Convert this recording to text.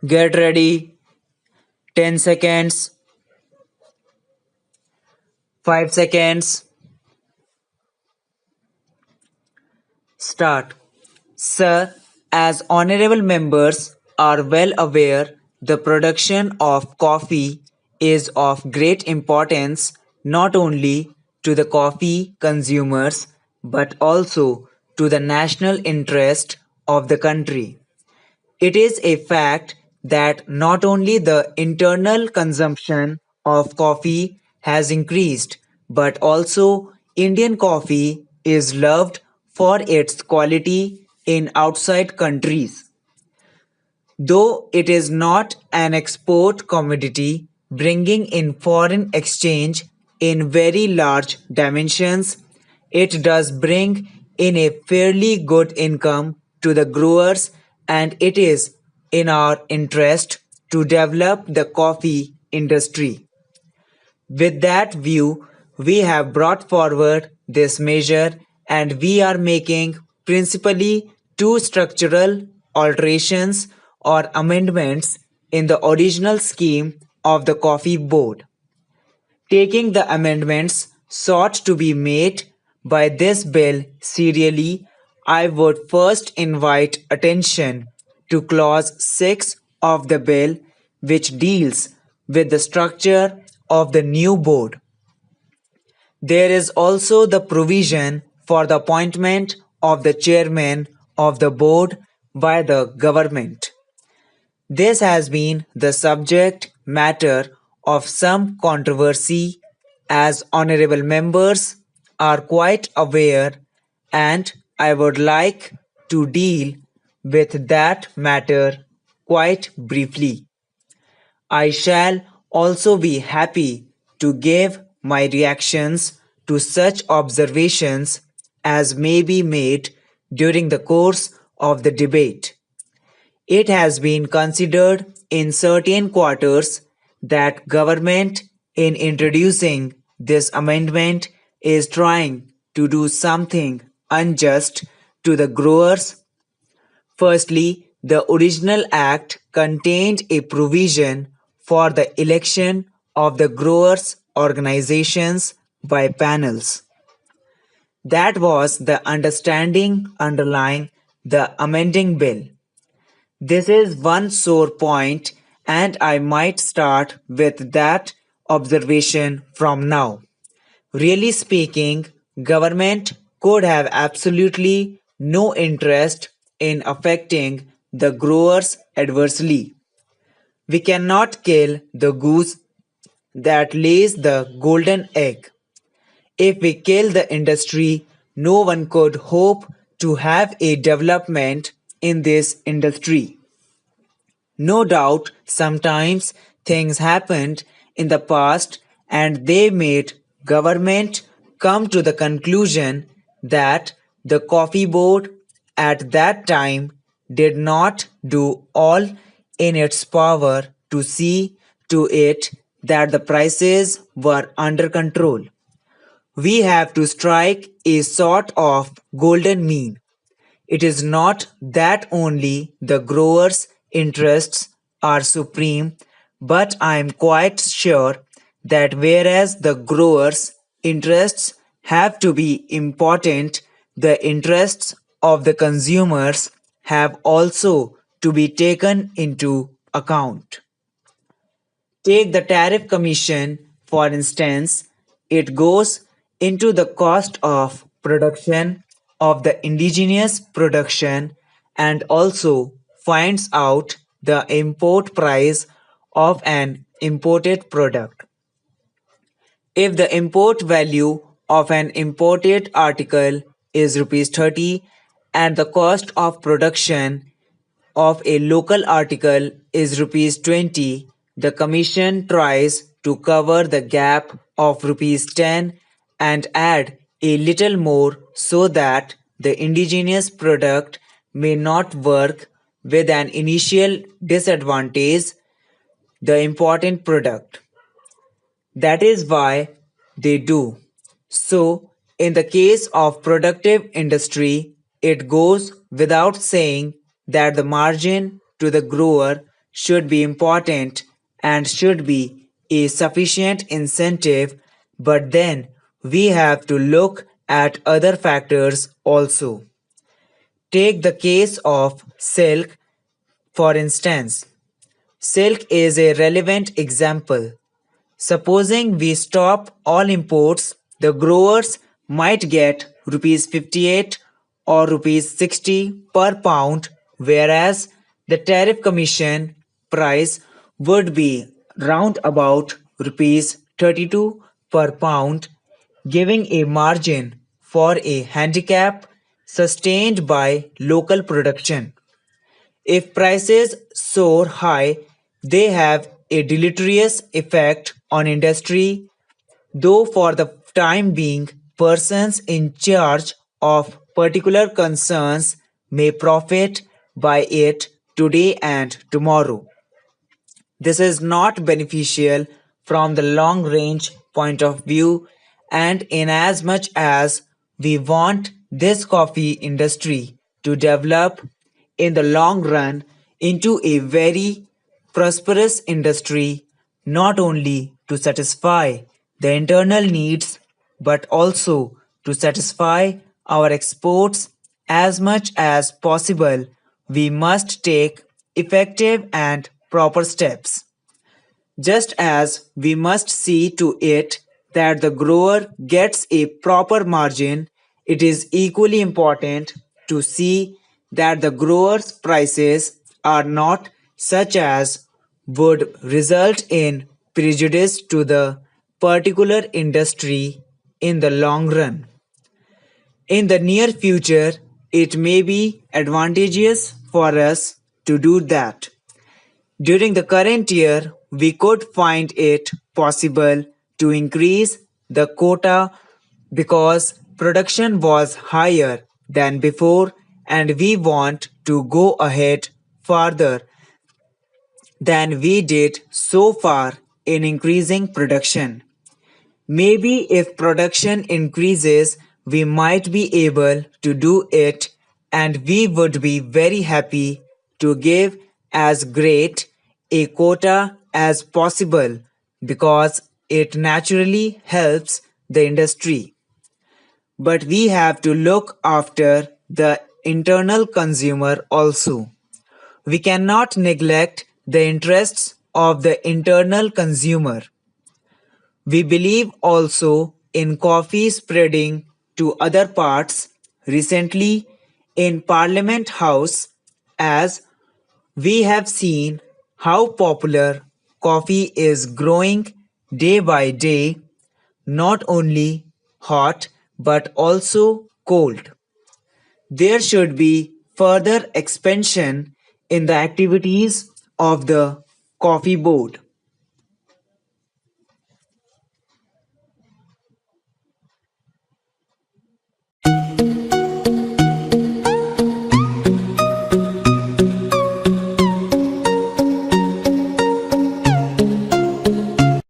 Get ready. 10 seconds. 5 seconds. Start. Sir, as honorable members are well aware, the production of coffee is of great importance not only to the coffee consumers but also to the national interest of the country. It is a fact that not only the internal consumption of coffee has increased, but also Indian coffee is loved for its quality in outside countries. Though it is not an export commodity bringing in foreign exchange in very large dimensions, it does bring in a fairly good income to the growers, and it is in our interest to develop the coffee industry. With that view, we have brought forward this measure, and we are making principally two structural alterations or amendments in the original scheme of the Coffee Board. Taking the amendments sought to be made by this bill serially, I would first invite attention to Clause 6 of the bill, which deals with the structure of the new board. There is also the provision for the appointment of the chairman of the board by the government. This has been the subject matter of some controversy, as honorable members are quite aware, and I would like to deal with that matter quite briefly. I shall also be happy to give my reactions to such observations as may be made during the course of the debate. It has been considered in certain quarters that government in introducing this amendment is trying to do something unjust to the growers. Firstly, the original act contained a provision for the election of the growers' organizations by panels. That was the understanding underlying the amending bill. This is one sore point, and I might start with that observation from now. Really speaking, government could have absolutely no interest in affecting the growers adversely. We cannot kill the goose that lays the golden egg. If we kill the industry, no one could hope to have a development in this industry. No doubt sometimes things happened in the past and they made government come to the conclusion that the coffee board at that time did not do all in its power to see to it that the prices were under control. We have to strike a sort of golden mean. It is not that only the growers' interests are supreme, but I am quite sure that whereas the growers' interests have to be important, the interests of the consumers have also to be taken into account. Take the tariff commission, for instance, it goes into the cost of production of the indigenous production and also finds out the import price of an imported product. If the import value of an imported article is rupees 30 and the cost of production of a local article is rupees 20, the commission tries to cover the gap of rupees 10 and add a little more so that the indigenous product may not work with an initial disadvantage the important product. That is why they do. So, in the case of productive industry, it goes without saying that the margin to the grower should be important and should be a sufficient incentive, but then we have to look at other factors also. Take the case of silk, for instance. Silk is a relevant example. Supposing we stop all imports, the growers might get rupees 58 or rupees 60 per pound, whereas the tariff commission price would be round about rupees 32 per pound, giving a margin for a handicap sustained by local production. If prices soar high, they have a deleterious effect on industry, though for the time being, persons in charge of particular concerns may profit by it today and tomorrow. This is not beneficial from the long range point of view, and inasmuch as we want this coffee industry to develop in the long run into a very prosperous industry, not only to satisfy the internal needs but also to satisfy our exports as much as possible, we must take effective and proper steps. Just as we must see to it that the grower gets a proper margin, it is equally important to see that the grower's prices are not such as would result in prejudice to the particular industry in the long run. In the near future, it may be advantageous for us to do that. During the current year, we could find it possible to increase the quota because production was higher than before, and we want to go ahead further than we did so far in increasing production. Maybe if production increases, we might be able to do it, and we would be very happy to give as great a quota as possible because it naturally helps the industry. But we have to look after the internal consumer also. We cannot neglect the interests of the internal consumer. We believe also in coffee spreading to other parts. Recently, in Parliament House, as we have seen how popular coffee is growing day by day, not only hot but also cold. There should be further expansion in the activities of the coffee board.